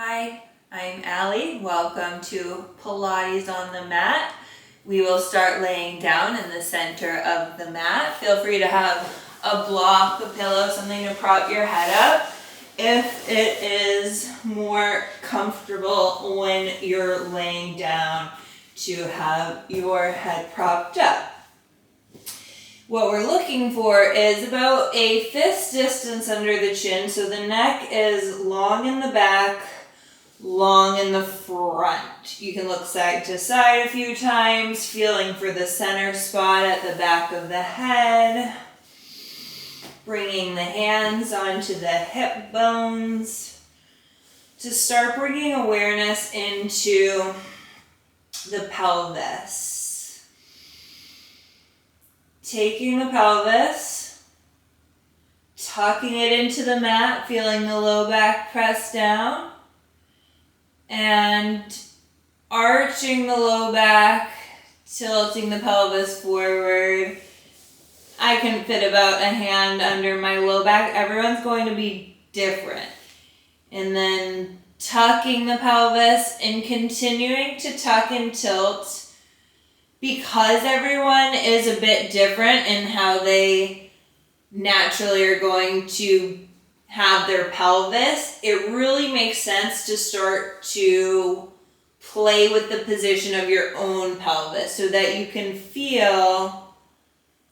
Hi, I'm Allie. Welcome to Pilates on the mat. We will start laying down in the center of the mat. Feel free to have a block, a pillow, something to prop your head up if it is more comfortable when you're laying down to have your head propped up. What we're looking for is about a fist distance under the chin, so the neck is long in the back, long in the front. You can look side to side a few times, feeling for the center spot at the back of the head. Bringing the hands onto the hip bones to start bringing awareness into the pelvis. Taking the pelvis, tucking it into the mat, feeling the low back press down, and arching the low back, tilting the pelvis forward. I can fit about a hand under my low back. Everyone's going to be different. And then tucking the pelvis and continuing to tuck and tilt. Because everyone is a bit different in how they naturally are going to have their pelvis, it really makes sense to start to play with the position of your own pelvis so that you can feel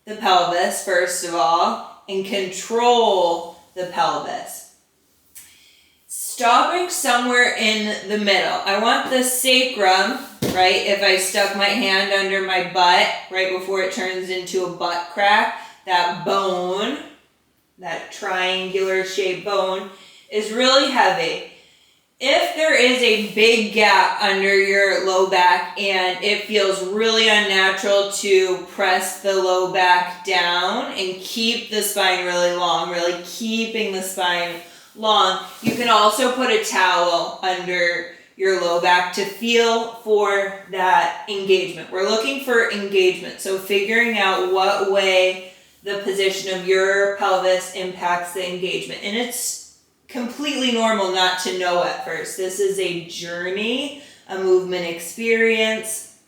the pelvis, first of all, and control the pelvis. Stopping somewhere in the middle. I want the sacrum, right? If I stuck my hand under my butt right before it turns into a butt crack, that bone, that triangular shaped bone, is really heavy. If there is a big gap under your low back and it feels really unnatural to press the low back down and keep the spine really long, really keeping the spine long, you can also put a towel under your low back to feel for that engagement. We're looking for engagement, so figuring out what way the position of your pelvis impacts the engagement. And it's completely normal not to know at first. This is a journey, a movement experience.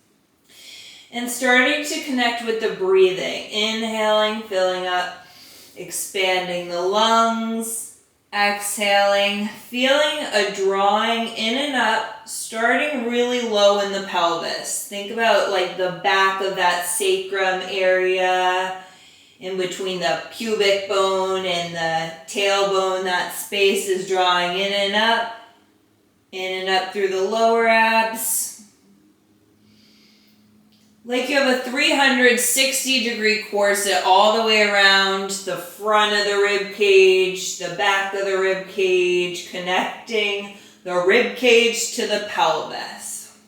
And starting to connect with the breathing. Inhaling, filling up, expanding the lungs. Exhaling, feeling a drawing in and up, starting really low in the pelvis. Think about like the back of that sacrum area, in between the pubic bone and the tailbone. That space is drawing in and up through the lower abs. Like you have a 360-degree corset all the way around the front of the rib cage, the back of the rib cage, connecting the rib cage to the pelvis.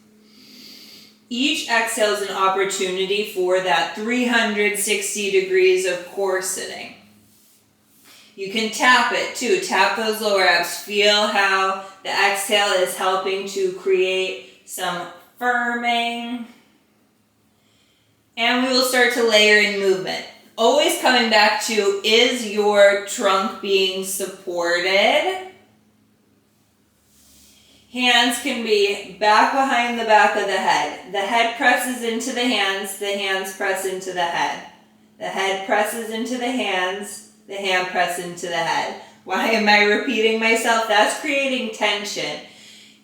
Each exhale is an opportunity for that 360 degrees of corseting. You can tap it too. Tap those lower abs. Feel how the exhale is helping to create some firming. And we will start to layer in movement. Always coming back to, is your trunk being supported? Hands can be back behind the back of the head. The head presses into the hands press into the head. The head presses into the hand presses into the head. Why am I repeating myself? That's creating tension.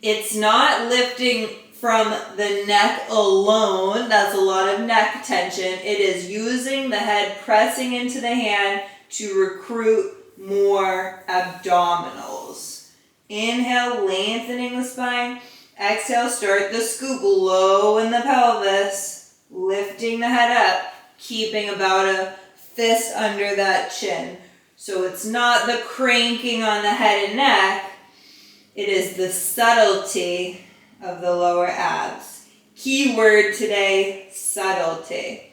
It's not lifting from the neck alone. That's a lot of neck tension. It is using the head pressing into the hand to recruit more abdominals. Inhale, lengthening the spine. Exhale, start the scoop low in the pelvis, lifting the head up, keeping about a fist under that chin. So it's not the cranking on the head and neck, it is the subtlety of the lower abs. Key word today, subtlety.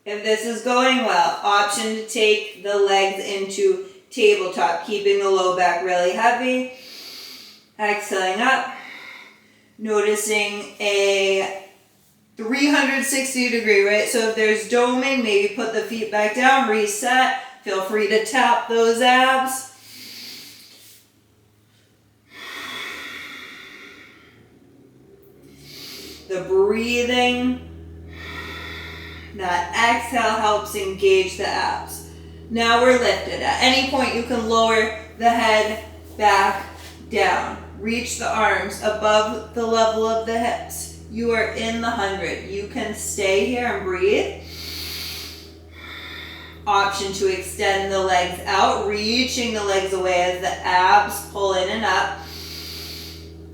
If this is going well, option to take the legs into tabletop, keeping the low back really heavy. Exhaling up. Noticing a 360 degree, right? So if there's doming, maybe put the feet back down, reset. Feel free to tap those abs. The breathing, that exhale helps engage the abs. Now we're lifted. At any point you can lower the head back down. Reach the arms above the level of the hips. You are in the 100. You can stay here and breathe. Option to extend the legs out, reaching the legs away as the abs pull in and up.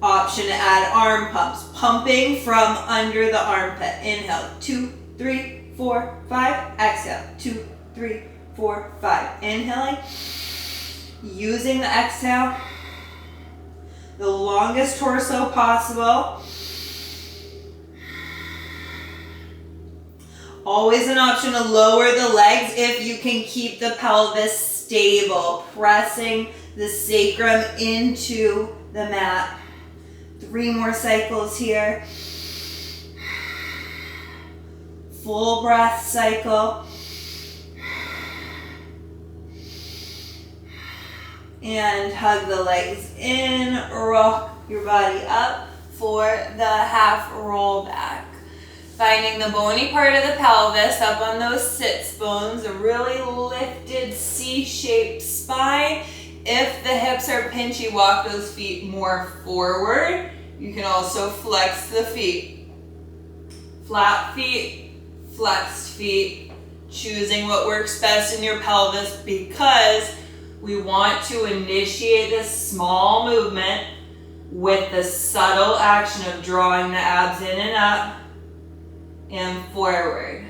Option to add arm pumps, pumping from under the armpit. Inhale, 2, 3, 4, 5. Exhale, 2, 3, 4, 5. Inhaling, using the exhale, the longest torso possible. Always an option to lower the legs if you can keep the pelvis stable, pressing the sacrum into the mat. 3 more cycles here. Full breath cycle. And hug the legs in, rock your body up for the half roll back. Finding the bony part of the pelvis up on those sits bones, a really lifted C-shaped spine. If the hips are pinchy, walk those feet more forward. You can also flex the feet. Flat feet, flexed feet, choosing what works best in your pelvis because we want to initiate this small movement with the subtle action of drawing the abs in and up and forward.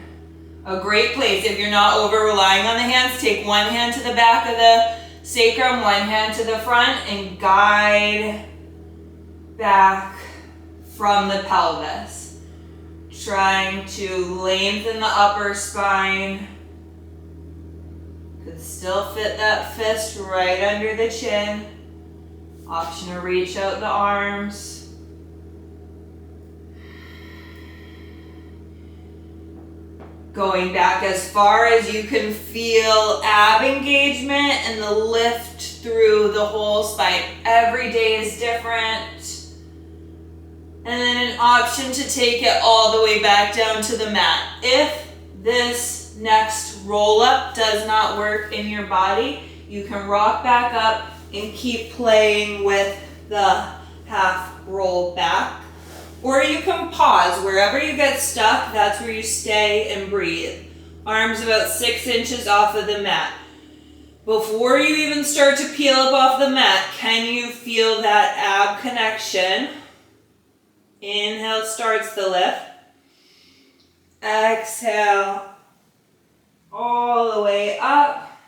A great place, if you're not over relying on the hands, take one hand to the back of the sacrum, one hand to the front, and guide back from the pelvis. Trying to lengthen the upper spine. Could still fit that fist right under the chin. Option to reach out the arms. Going back as far as you can feel ab engagement and the lift through the whole spine. Every day is different. And then an option to take it all the way back down to the mat. If this next roll up does not work in your body, you can rock back up and keep playing with the half roll back. Or you can pause. Wherever you get stuck, that's where you stay and breathe. Arms about 6 inches off of the mat. Before you even start to peel up off the mat, can you feel that ab connection? Inhale starts the lift. Exhale all the way up.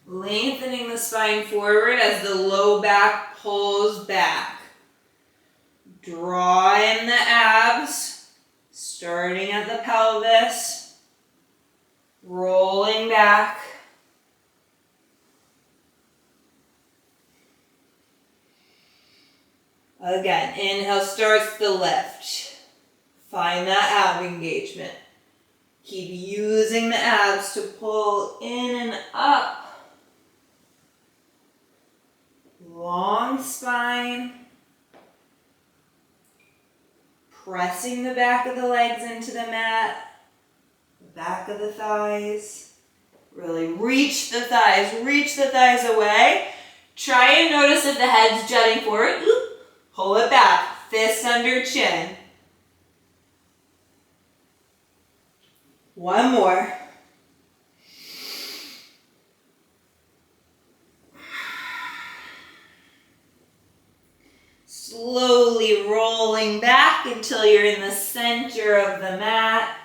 Lengthening the spine forward as the low back pulls back. Draw in the abs, starting at the pelvis, rolling back. Again, inhale starts the lift. Find that ab engagement. Keep using the abs to pull in and up. Long spine. Pressing the back of the legs into the mat, the back of the thighs. Really reach the thighs away. Try and notice if the head's jutting forward. Pull it back, fist under chin. One more. Slowly rolling back until you're in the center of the mat.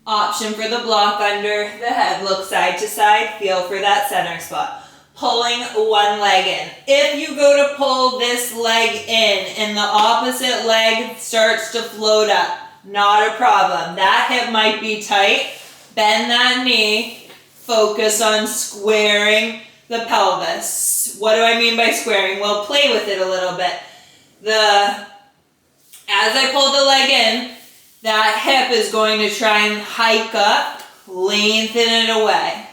Option for the block under the head. Look side to side. Feel for that center spot. Pulling one leg in. If you go to pull this leg in and the opposite leg starts to float up, not a problem. That hip might be tight. Bend that knee. Focus on squaring the pelvis. What do I mean by squaring? Well, play with it a little bit. As I pull the leg in, that hip is going to try and hike up, lengthen it away.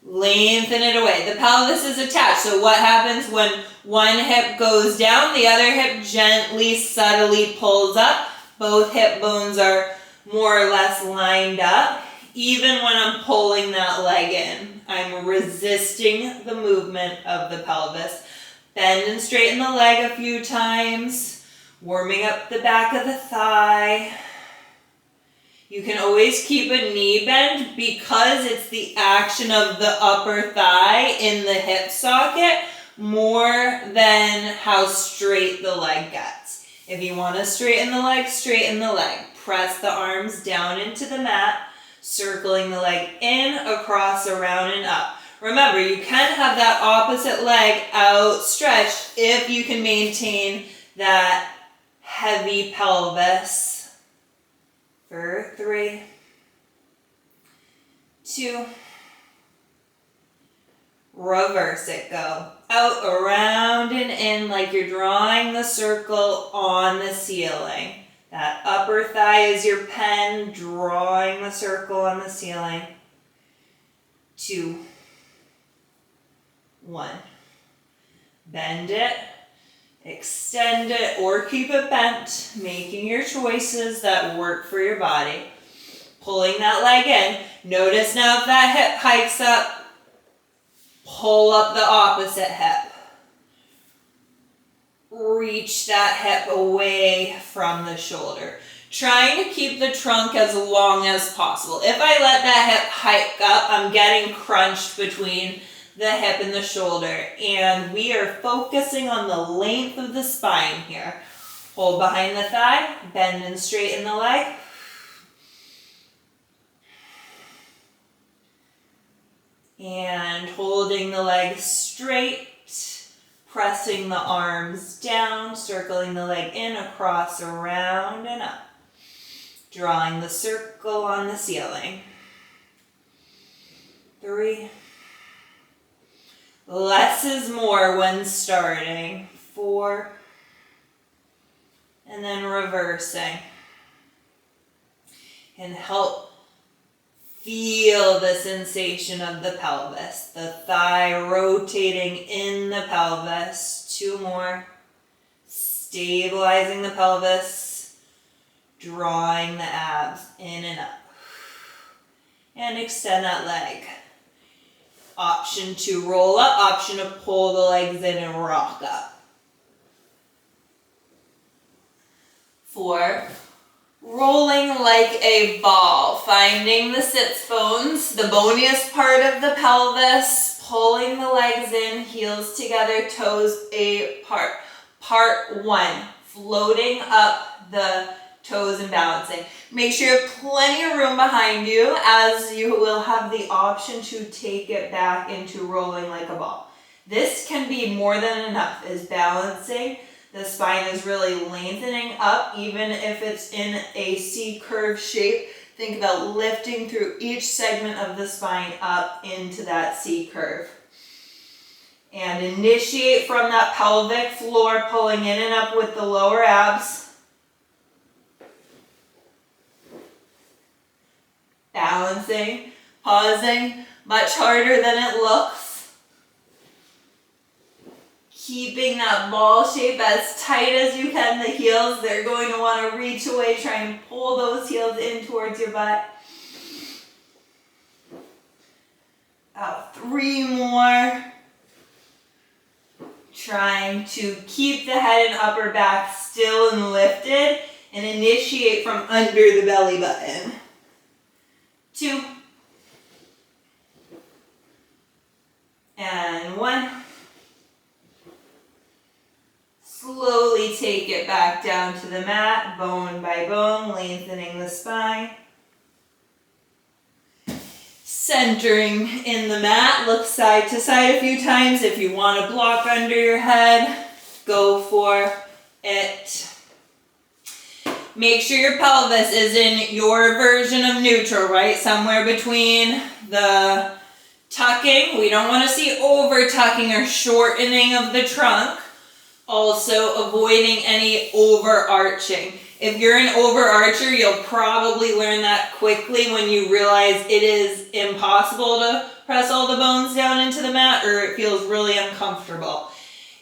Lengthen it away. The pelvis is attached. So what happens when one hip goes down, the other hip gently, subtly pulls up. Both hip bones are more or less lined up. Even when I'm pulling that leg in, I'm resisting the movement of the pelvis. Bend and straighten the leg a few times, warming up the back of the thigh. You can always keep a knee bend because it's the action of the upper thigh in the hip socket more than how straight the leg gets. If you want to straighten the leg, straighten the leg. Press the arms down into the mat, circling the leg in, across, around, and up. Remember, you can have that opposite leg outstretched if you can maintain that heavy pelvis. For 3, 2, reverse it, go out, around, and in like you're drawing the circle on the ceiling. That upper thigh is your pen, drawing the circle on the ceiling. 2, 1. Bend it. Extend it or keep it bent, making your choices that work for your body. Pulling that leg in. Notice now if that hip hikes up, pull up the opposite hip. Reach that hip away from the shoulder. Trying to keep the trunk as long as possible. If I let that hip hike up, I'm getting crunched between the hip and the shoulder, and we are focusing on the length of the spine here. Hold behind the thigh, bend and straighten the leg. And holding the leg straight, pressing the arms down, circling the leg in, across, around, and up. Drawing the circle on the ceiling. 3. Less is more when starting. 4. And then reversing. And help feel the sensation of the pelvis. The thigh rotating in the pelvis. 2 more. Stabilizing the pelvis. Drawing the abs in and up. And extend that leg. Option to roll up, option to pull the legs in and rock up. 4, rolling like a ball, finding the sits bones, the boniest part of the pelvis, pulling the legs in, heels together, toes apart. Part 1, floating up the toes and balancing. Make sure you have plenty of room behind you as you will have the option to take it back into rolling like a ball. This can be more than enough as balancing. The spine is really lengthening up even if it's in a C-curve shape. Think about lifting through each segment of the spine up into that C-curve. And initiate from that pelvic floor, pulling in and up with the lower abs. Balancing, pausing, much harder than it looks. Keeping that ball shape as tight as you can. The heels, they're going to want to reach away. Try and pull those heels in towards your butt. About 3 more. Trying to keep the head and upper back still and lifted and initiate from under the belly button. 2. And 1. Slowly take it back down to the mat, bone by bone, lengthening the spine. Centering in the mat, look side to side a few times. If you want to block under your head, go for it. Make sure your pelvis is in your version of neutral, right? Somewhere between the tucking. We don't want to see over tucking or shortening of the trunk. Also avoiding any overarching. If you're an overarcher, you'll probably learn that quickly when you realize it is impossible to press all the bones down into the mat, or it feels really uncomfortable.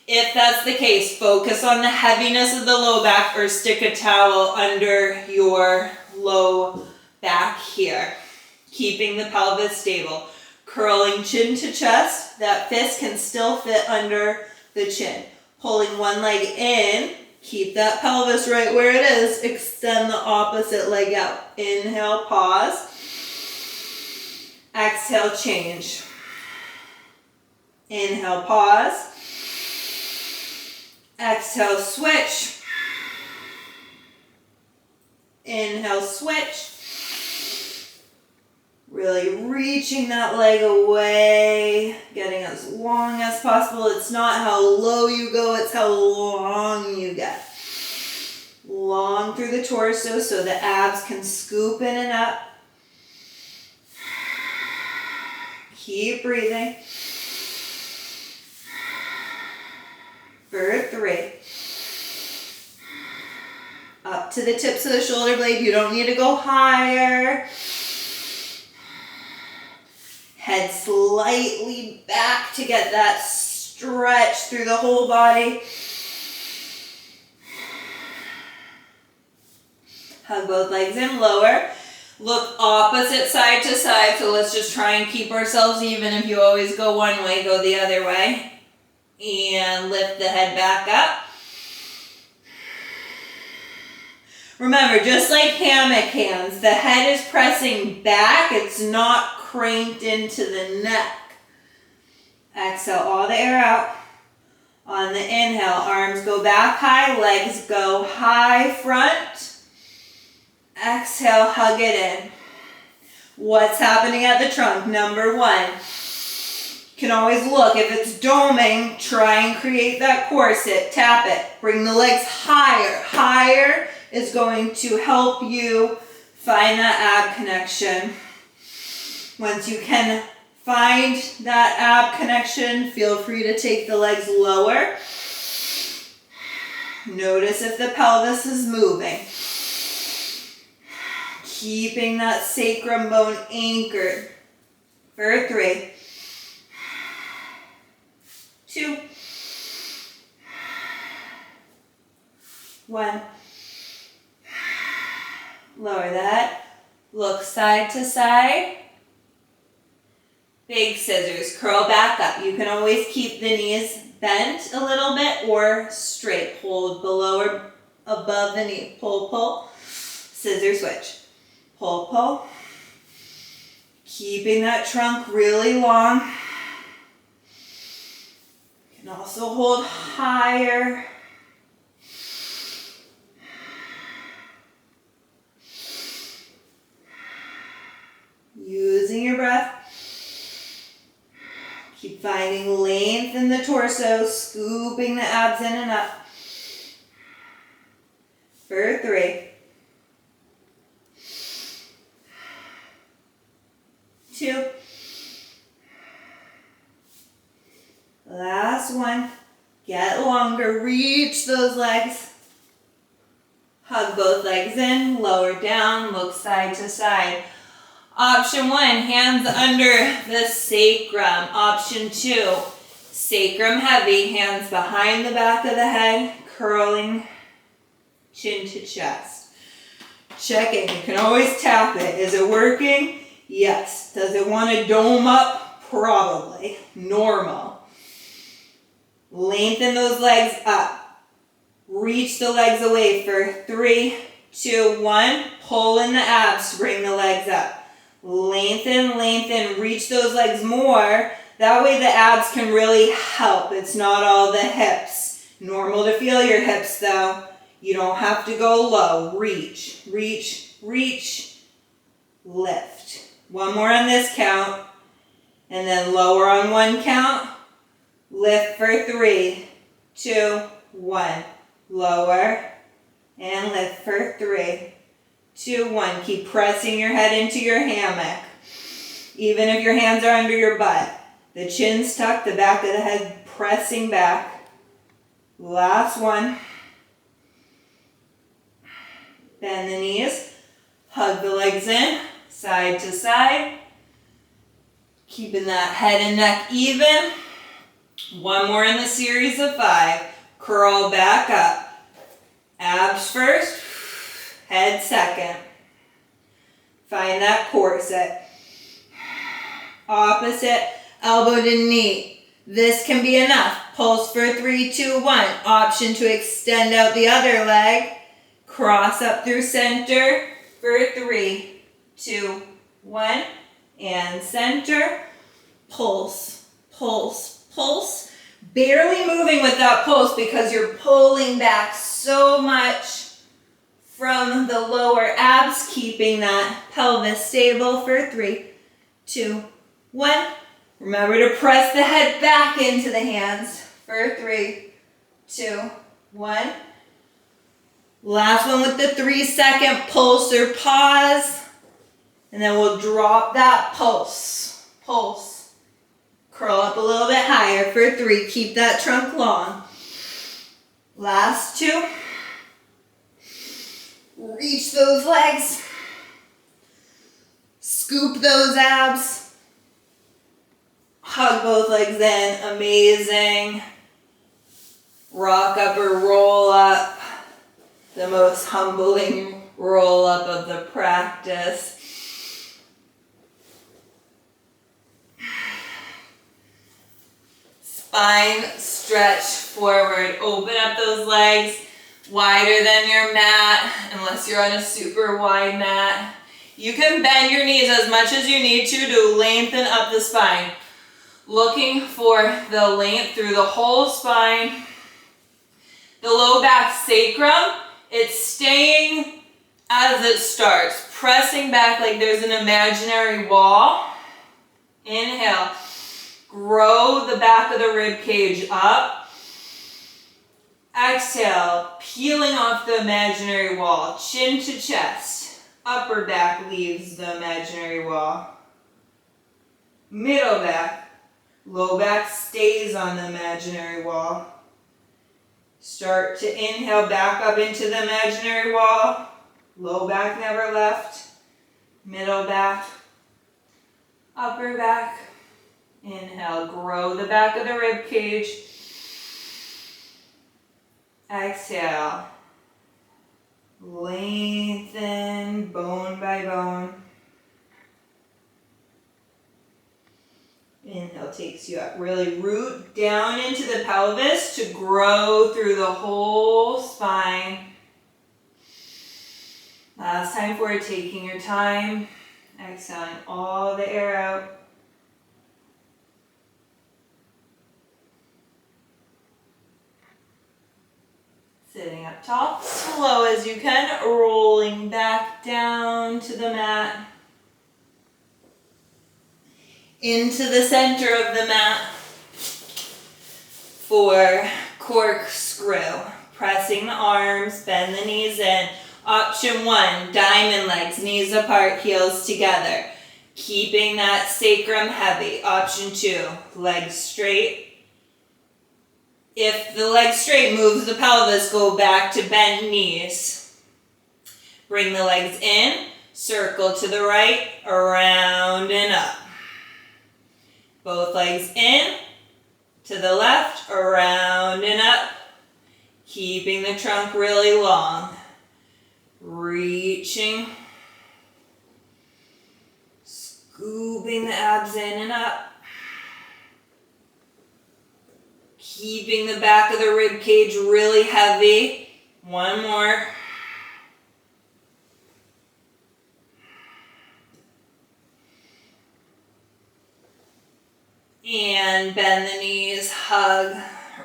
If that's the case, focus on the heaviness of the low back or stick a towel under your low back here. Keeping the pelvis stable. Curling chin to chest. That fist can still fit under the chin. Pulling one leg in. Keep that pelvis right where it is. Extend the opposite leg out. Inhale, pause. Exhale, change. Inhale, pause. Exhale, switch. Inhale, switch. Really reaching that leg away, getting as long as possible. It's not how low you go, it's how long you get. Long through the torso so the abs can scoop in and up. Keep breathing. For 3. Up to the tips of the shoulder blade. You don't need to go higher. Head slightly back to get that stretch through the whole body. Hug both legs in, lower. Look opposite side to side. So let's just try and keep ourselves even. If you always go one way, go the other way. And lift the head back up. Remember, just like hammock hands, the head is pressing back. It's not cranked into the neck. Exhale all the air out. On the inhale, arms go back high, legs go high front. Exhale, hug it in. What's happening at the trunk? Number 1. You can always look. If it's doming, try and create that corset. Tap it. Bring the legs higher. Higher is going to help you find that ab connection. Once you can find that ab connection, feel free to take the legs lower. Notice if the pelvis is moving. Keeping that sacrum bone anchored. For 3. 2. 1. Lower that. Look side to side. Big scissors. Curl back up. You can always keep the knees bent a little bit or straight. Hold below or above the knee. Pull, pull. Scissor switch. Pull, pull. Keeping that trunk really long. You can also hold higher. Using your breath. Keep finding length in the torso, scooping the abs in and up. For 3. 2. Last one. Get longer. Reach those legs. Hug both legs in. Lower down. Look side to side. Option 1, hands under the sacrum. Option 2, sacrum heavy. Hands behind the back of the head. Curling chin to chest. Check it. You can always tap it. Is it working? Yes. Does it want to dome up? Probably. Normal. Lengthen those legs up. Reach the legs away for 3, 2, 1. Pull in the abs to bring the legs up. Lengthen, lengthen. Reach those legs more. That way the abs can really help. It's not all the hips. Normal to feel your hips though. You don't have to go low. Reach, reach, reach. Lift. One more on this count. And then lower on 1 count. Lift for 3, 2, 1. Lower. And lift for 3, 2, 1. Keep pressing your head into your hammock. Even if your hands are under your butt. The chin's tucked, the back of the head pressing back. Last one. Bend the knees. Hug the legs in, side to side. Keeping that head and neck even. One more in the series of 5. Curl back up. Abs first, head second. Find that corset. Opposite elbow to knee. This can be enough. Pulse for 3, 2, 1. Option to extend out the other leg. Cross up through center for 3, 2, 1. And center. Pulse, pulse, pulse. Barely moving with that pulse because you're pulling back so much from the lower abs, keeping that pelvis stable for 3, 2, 1. Remember to press the head back into the hands for 3, 2, 1. Last one with the 3-second pulse or pause. And then we'll drop that pulse. Pulse. Curl up a little bit higher for 3. Keep that trunk long. Last 2. Reach those legs. Scoop those abs. Hug both legs in. Amazing. Rock up or roll up. The most humbling roll up of the practice. Spine stretch forward. Open up those legs wider than your mat, unless you're on a super wide mat. You can bend your knees as much as you need to lengthen up the spine. Looking for the length through the whole spine. The low back sacrum, it's staying as it starts. Pressing back like there's an imaginary wall. Inhale. Grow the back of the rib cage up. Exhale, peeling off the imaginary wall, chin to chest. Upper back leaves the imaginary wall. Middle back, low back stays on the imaginary wall. Start to inhale back up into the imaginary wall. Low back never left. Middle back, upper back. Inhale, grow the back of the rib cage. Exhale, lengthen bone by bone. Inhale takes you up. Really root down into the pelvis to grow through the whole spine. Last time for it, taking your time. Exhaling all the air out. Sitting up tall, slow as you can, rolling back down to the mat. Into the center of the mat for corkscrew. Pressing the arms, bend the knees in. Option 1, diamond legs, knees apart, heels together. Keeping that sacrum heavy. Option 2, legs straight. If the leg straight moves the pelvis, go back to bent knees. Bring the legs in, circle to the right, around and up. Both legs in, to the left, around and up. Keeping the trunk really long. Reaching. Scooping the abs in and up. Keeping the back of the rib cage really heavy. One more. And bend the knees, hug,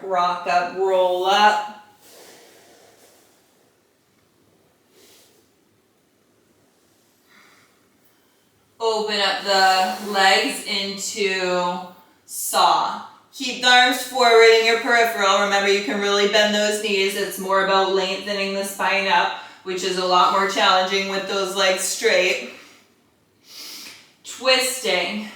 rock up, roll up. Open up the legs into saw. Keep the arms forward in your peripheral. Remember, you can really bend those knees. It's more about lengthening the spine up, which is a lot more challenging with those legs straight. Twisting.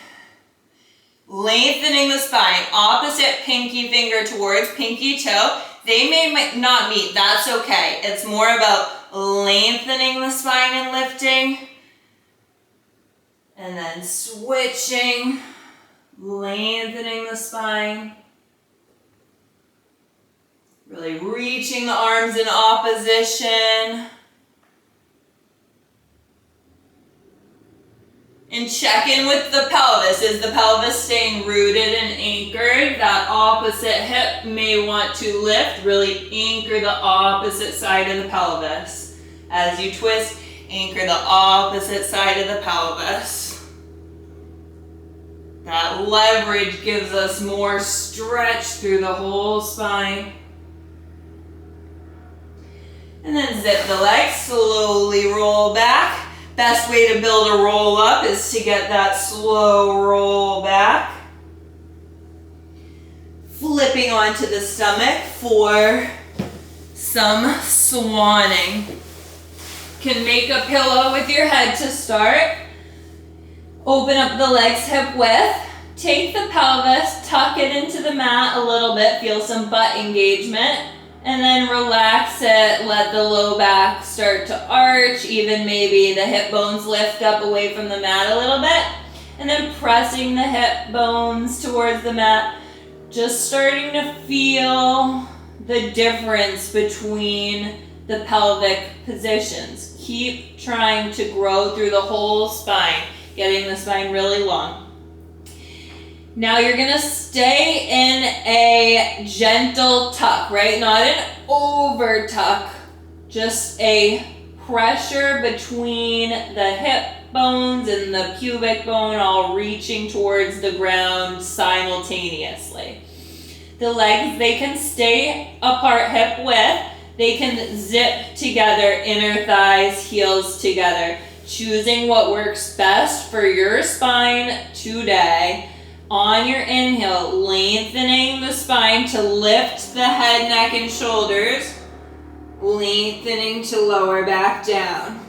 Lengthening the spine. Opposite pinky finger towards pinky toe. They may not meet. That's okay. It's more about lengthening the spine and lifting. And then switching. Lengthening the spine. Really reaching the arms in opposition. And check in with the pelvis. Is the pelvis staying rooted and anchored? That opposite hip may want to lift. Really anchor the opposite side of the pelvis. As you twist, anchor the opposite side of the pelvis. That leverage gives us more stretch through the whole spine. And then zip the legs, slowly roll back. Best way to build a roll up is to get that slow roll back. Flipping onto the stomach for some swanning. Can make a pillow with your head to start. Open up the legs hip width. Take the pelvis, tuck it into the mat a little bit. Feel some butt engagement. And then relax it, let the low back start to arch, even maybe the hip bones lift up away from the mat a little bit. And then pressing the hip bones towards the mat, just starting to feel the difference between the pelvic positions. Keep trying to grow through the whole spine, getting the spine really long. Now you're gonna stay in a gentle tuck, right? Not an over tuck, just a pressure between the hip bones and the pubic bone, all reaching towards the ground simultaneously. The legs, they can stay apart hip width. They can zip together, inner thighs, heels together. Choosing what works best for your spine today. On your inhale, lengthening the spine to lift the head, neck, and shoulders. Lengthening to lower back down.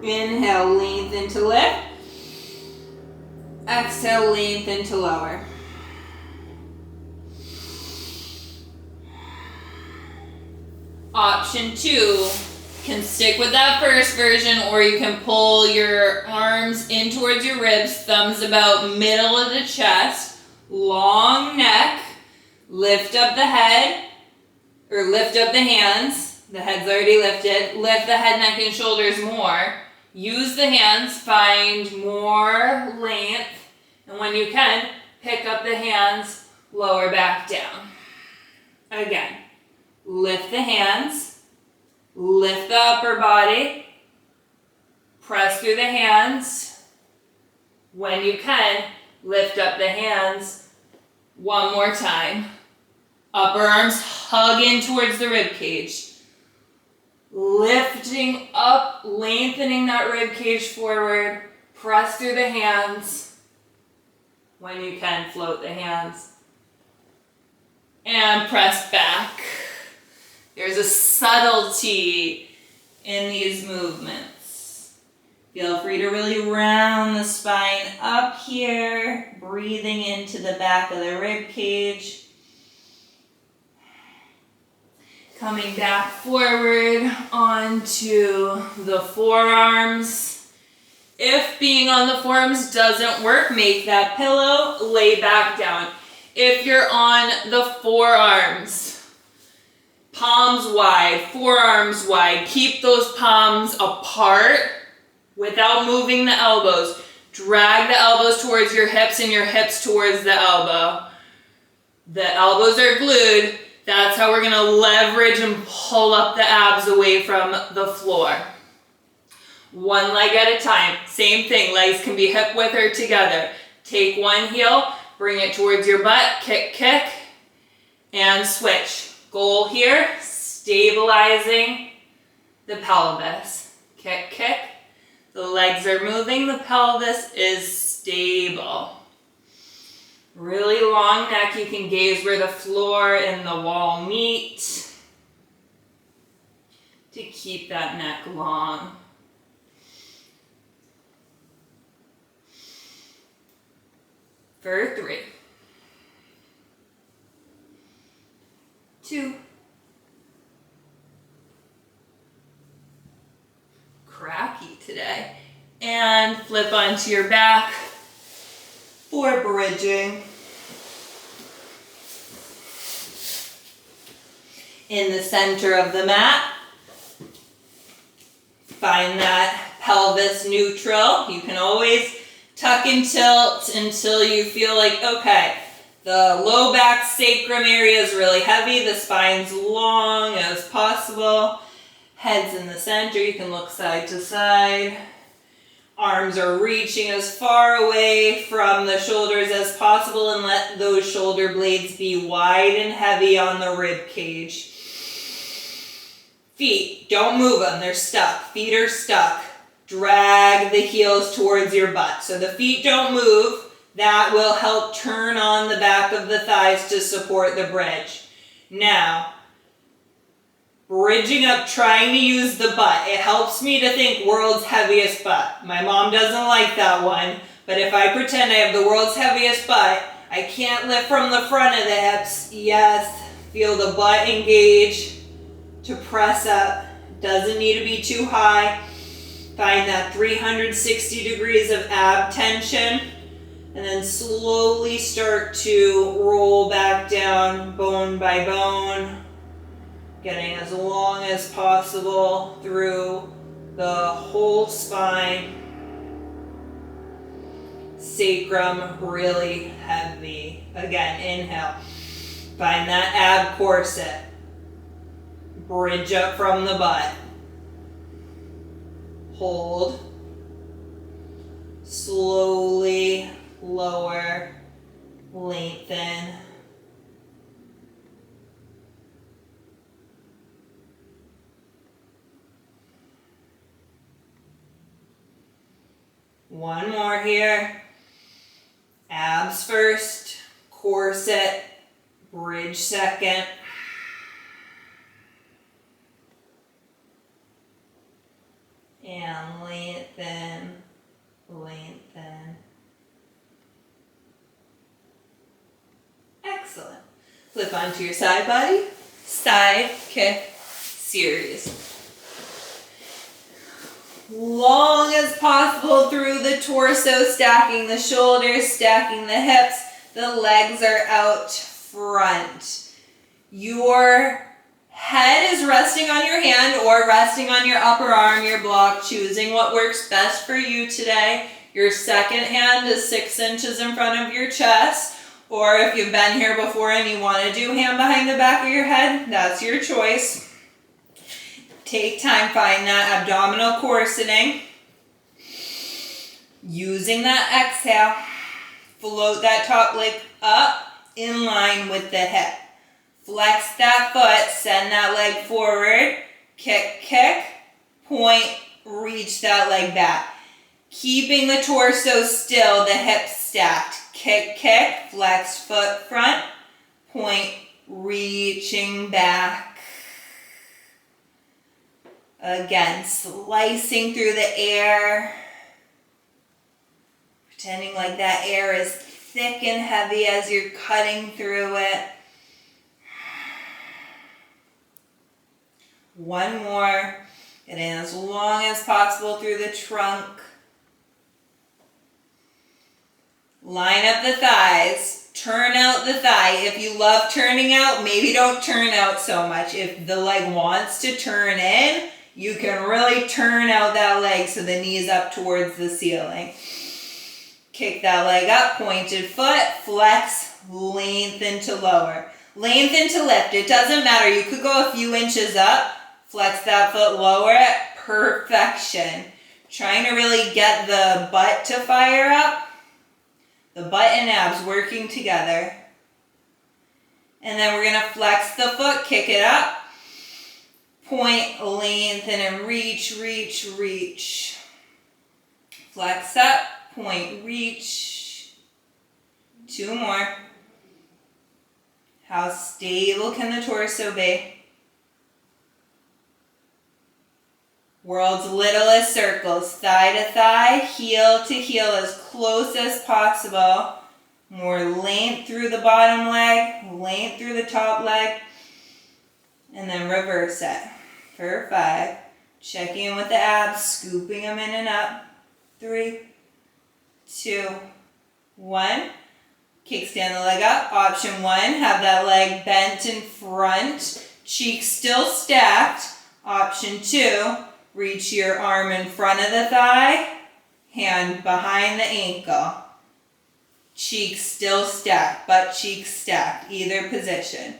Inhale, lengthen to lift. Exhale, lengthen to lower. Option 2, can stick with that first version, or you can pull your arms in towards your ribs, thumbs about middle of the chest, long neck, lift up the head, or lift up the hands. The head's already lifted. Lift the head, neck, and shoulders more. Use the hands, find more length, and when you can, pick up the hands, lower back down. Again, lift the hands. Lift the upper body, press through the hands. When you can, lift up the hands one more time. Upper arms hug in towards the rib cage. Lifting up, lengthening that rib cage forward. Press through the hands. When you can, float the hands. And press back. There's a subtlety in these movements. Feel free to really round the spine up here, breathing into the back of the rib cage. Coming back forward onto the forearms. If being on the forearms doesn't work, make that pillow, lay back down. If you're on the forearms, palms wide, forearms wide. Keep those palms apart without moving the elbows. Drag the elbows towards your hips and your hips towards the elbow. The elbows are glued. That's how we're gonna leverage and pull up the abs away from the floor. One leg at a time. Same thing, legs can be hip width or together. Take one heel, bring it towards your butt, kick, kick, and switch. Goal here, stabilizing the pelvis. Kick, kick. The legs are moving, the pelvis is stable. Really long neck, you can gaze where the floor and the wall meet to keep that neck long. For 3, 2, cracky today, and flip onto your back for bridging. In the center of the mat, find that pelvis neutral. You can always tuck and tilt until you feel like, okay, the low back sacrum area is really heavy, the spine's long as possible, head's in the center, you can look side to side. Arms are reaching as far away from the shoulders as possible, and let those shoulder blades be wide and heavy on the rib cage. Feet, don't move them, they're stuck. Feet are stuck. Drag the heels towards your butt. So the feet don't move. That will help turn on the back of the thighs to support the bridge. Now, bridging up, trying to use the butt. It helps me to think world's heaviest butt. My mom doesn't like that one, but if I pretend I have the world's heaviest butt, I can't lift from the front of the hips. Yes, feel the butt engage to press up. Doesn't need to be too high. Find that 360 degrees of ab tension, and then slowly start to roll back down bone by bone, getting as long as possible through the whole spine. Sacrum really heavy. Again, inhale. Find that ab corset. Bridge up from the butt. Hold. Slowly lower, lengthen. One more here. Abs first, corset, bridge second. And lengthen, lengthen. Excellent. Flip onto your side body. Side kick series. Long as possible through the torso, stacking the shoulders, stacking the hips. The legs are out front. Your head is resting on your hand or resting on your upper arm, your block, choosing what works best for you today. Your second hand is 6 inches in front of your chest, or if you've been here before and you want to do hand behind the back of your head, that's your choice. Take time, find that abdominal corseting. Using that exhale, float that top leg up in line with the hip. Flex that foot, send that leg forward, kick, kick, point, reach that leg back. Keeping the torso still, the hips stacked. Kick, kick, flex foot front, point, reaching back. Again, slicing through the air. Pretending like that air is thick and heavy as you're cutting through it. One more. Getting as long as possible through the trunk. Line up the thighs. Turn out the thigh. If you love turning out, maybe don't turn out so much. If the leg wants to turn in, you can really turn out that leg so the knee is up towards the ceiling. Kick that leg up, pointed foot, flex, lengthen to lower. Lengthen to lift. It doesn't matter. You could go a few inches up, flex that foot, lower it. Perfection. Trying to really get the butt to fire up. The butt and abs working together. And then we're going to flex the foot, kick it up. Point, lengthen, and reach, reach, reach. Flex up, point, reach. 2 more. How stable can the torso be? World's littlest circles, thigh to thigh, heel to heel, as close as possible. More length through the bottom leg, length through the top leg, and then reverse it for 5. Checking in with the abs, scooping them in and up. 3, 2, 1. Kickstand the leg up. Option 1, have that leg bent in front, cheeks still stacked. Option 2, reach your arm in front of the thigh, hand behind the ankle. Cheeks still stacked, butt cheeks stacked, either position.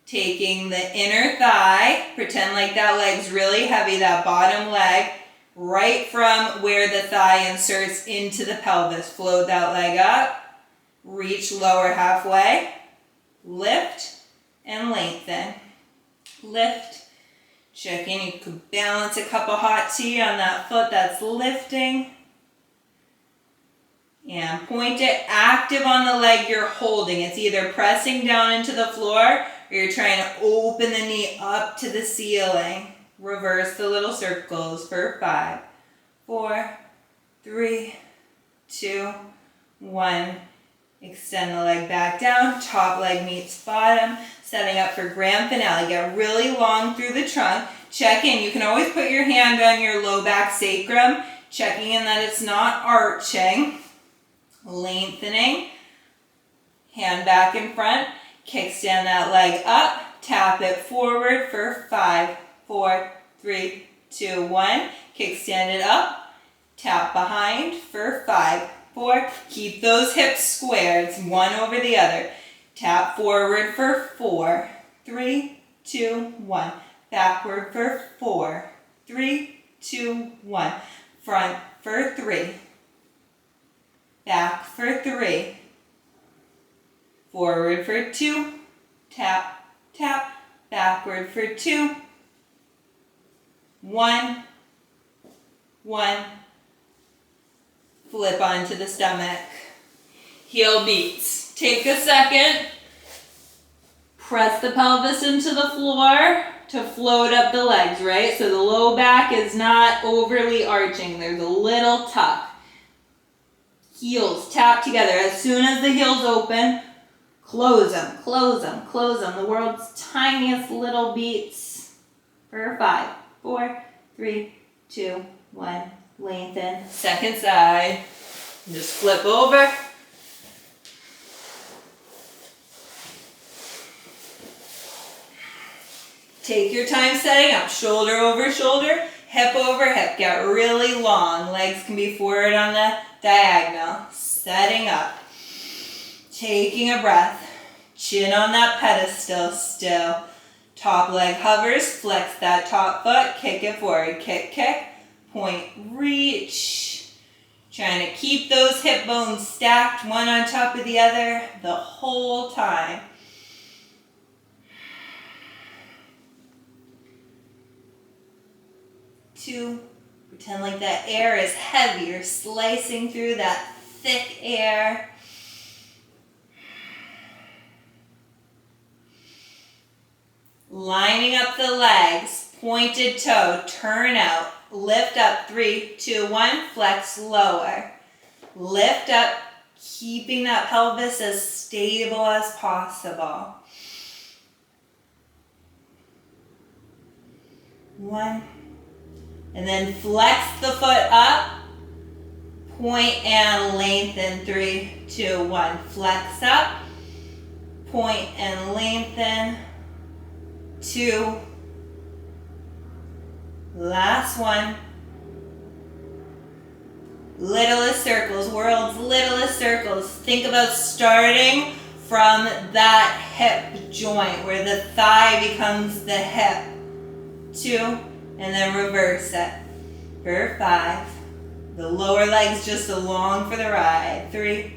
Taking the inner thigh, pretend like that leg's really heavy, that bottom leg, right from where the thigh inserts into the pelvis. Float that leg up, reach lower halfway, lift and lengthen. Lift, check in, you could balance a cup of hot tea on that foot that's lifting. And point it active on the leg you're holding. It's either pressing down into the floor or you're trying to open the knee up to the ceiling. Reverse the little circles for 5, 4, 3, 2, 1. Extend the leg back down. Top leg meets bottom. Setting up for grand finale. Get really long through the trunk. Check in. You can always put your hand on your low back sacrum. Checking in that it's not arching. Lengthening, hand back in front, kickstand that leg up, tap it forward for 5, 4, 3, 2, 1. Kickstand it up, tap behind for 5, 4. Keep those hips square. It's one over the other. Tap forward for 4, 3, 2, 1. Backward for 4, 3, 2, 1. Front for 3. Back for 3, forward for 2, tap, tap, backward for 2, 1, 1, flip onto the stomach, heel beats. Take a second, press the pelvis into the floor to float up the legs, right? So the low back is not overly arching, there's a little tuck. Heels tap together. As soon as the heels open, close them, close them, close them. The world's tiniest little beats for 5, 4, 3, 2, 1. Lengthen. Second side. Just flip over. Take your time setting up. Shoulder over shoulder, hip over hip. Get really long. Legs can be forward on the diagonal. Setting up. Taking a breath. Chin on that pedestal still. Top leg hovers. Flex that top foot. Kick it forward. Kick, kick. Point, reach. Trying to keep those hip bones stacked one on top of the other the whole time. Two. Pretend like that air is heavy. You're slicing through that thick air. Lining up the legs, pointed toe, turn out, lift up, 3, 2, 1, flex lower. Lift up, keeping that pelvis as stable as possible. 1. And then flex the foot up, point and lengthen, 3, 2, 1. Flex up, point and lengthen, 2. Last one. Littlest circles, world's littlest circles. Think about starting from that hip joint where the thigh becomes the hip. 2. And then reverse it for 5. The lower leg's just along for the ride. 3,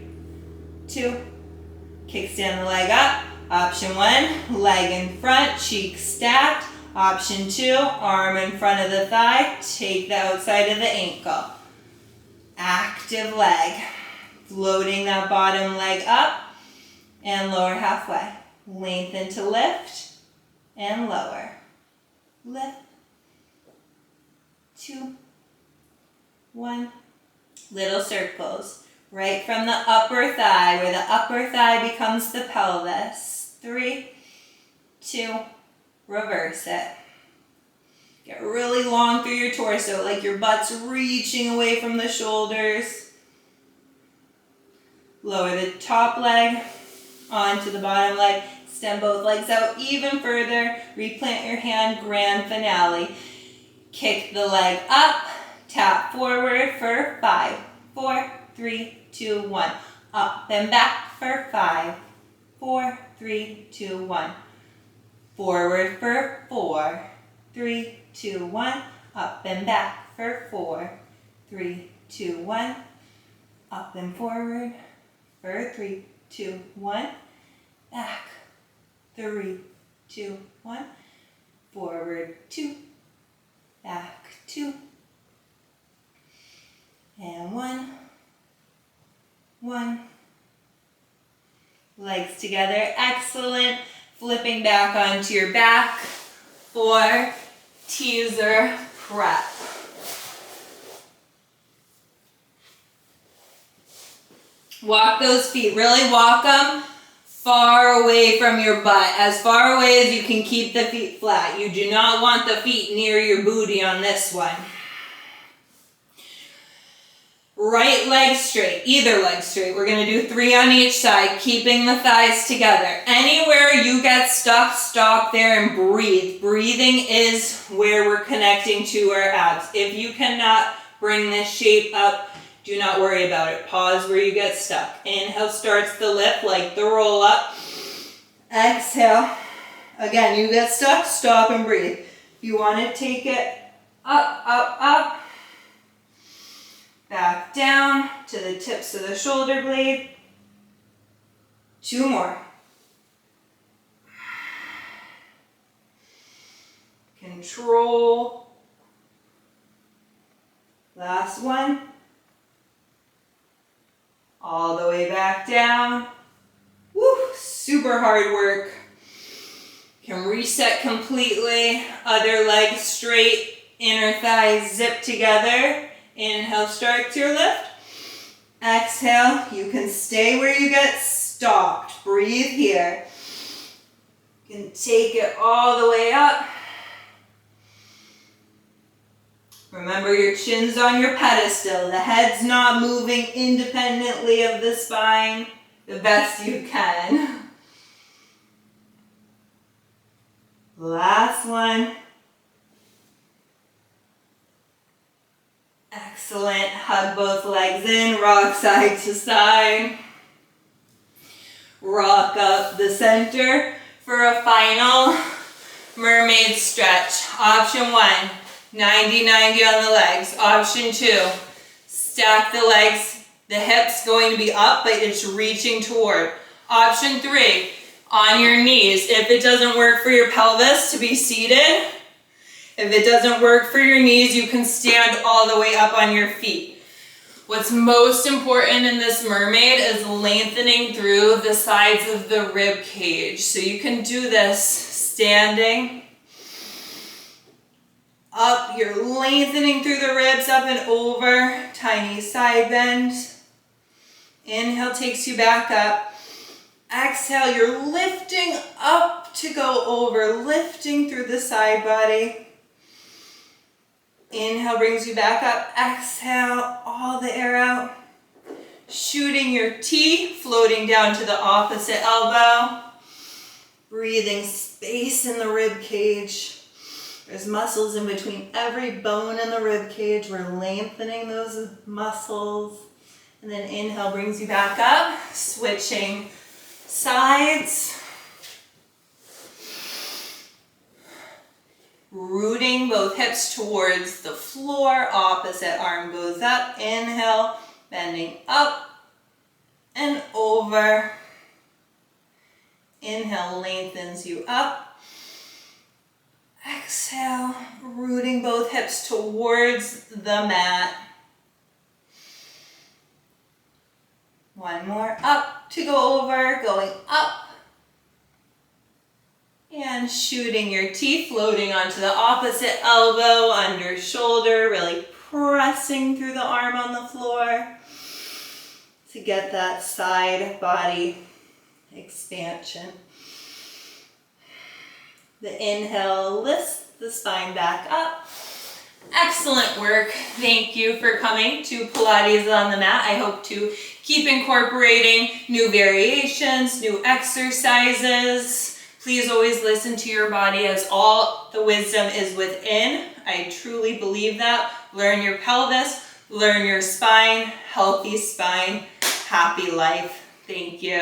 2. Kickstand the leg up. Option 1, leg in front, cheeks stacked. Option 2, arm in front of the thigh. Take the outside of the ankle. Active leg. Floating that bottom leg up and lower halfway. Lengthen to lift and lower. Lift. 2, 1. Little circles. Right from the upper thigh, where the upper thigh becomes the pelvis. 3, 2, reverse it. Get really long through your torso, like your butt's reaching away from the shoulders. Lower the top leg onto the bottom leg. Extend both legs out even further. Replant your hand, grand finale. Kick the leg up. Tap forward for 5, 4, 3, 2, 1. Up and back for 5, 4, 3, 2, 1. Forward for 4, 3, 2, 1. Up and back for 4, 3, 2, 1. Up and forward for 3, 2, 1. Back. 3, 2, 1. Forward 2. Back 2. And 1. 1. Legs together. Excellent. Flipping back onto your back for teaser prep. Walk those feet. Really walk them far away from your butt. As far away as you can keep the feet flat. You do not want the feet near your booty on this one. Right leg straight, either leg straight. We're going to do 3 on each side, keeping the thighs together. Anywhere you get stuck, stop there and breathe. Breathing is where we're connecting to our abs. If you cannot bring this shape up, do not worry about it. Pause where you get stuck. Inhale starts the lift like the roll up. Exhale. Again, you get stuck, stop and breathe. You want to take it up, up, up. Back down to the tips of the shoulder blade. 2 more. Control. Last one. All the way back down. Woo, super hard work. Can reset completely. Other leg straight, inner thighs zip together. Inhale, start your lift. Exhale, you can stay where you get stopped. Breathe here. You can take it all the way up. Remember your chin's on your pedestal. The head's not moving independently of the spine the best you can. Last one. Excellent. Hug both legs in, rock side to side. Rock up the center for a final mermaid stretch. Option 1, 90-90 on the legs. Option 2, stack the legs. The hips going to be up, but it's reaching toward. Option 3, on your knees. If it doesn't work for your pelvis to be seated, if it doesn't work for your knees, you can stand all the way up on your feet. What's most important in this mermaid is lengthening through the sides of the rib cage. So you can do this standing up. You're lengthening through the ribs up and over. Tiny side bend. Inhale takes you back up. Exhale, you're lifting up to go over, lifting through the side body. Inhale brings you back up. Exhale, all the air out. Shooting your T, floating down to the opposite elbow. Breathing space in the rib cage. There's muscles in between every bone in the rib cage. We're lengthening those muscles. And then inhale brings you back up. Switching sides. Rooting both hips towards the floor. Opposite arm goes up. Inhale, bending up and over. Inhale lengthens you up. Exhale, rooting both hips towards the mat. One more up to go over, going up. And shooting your T, floating onto the opposite elbow, under shoulder, really pressing through the arm on the floor to get that side body expansion. The inhale lifts the spine back up. Excellent work. Thank you for coming to Pilates on the mat. I hope to keep incorporating new variations, new exercises. Please always listen to your body, as all the wisdom is within. I truly believe that. Learn your pelvis, learn your spine, healthy spine, happy life. Thank you.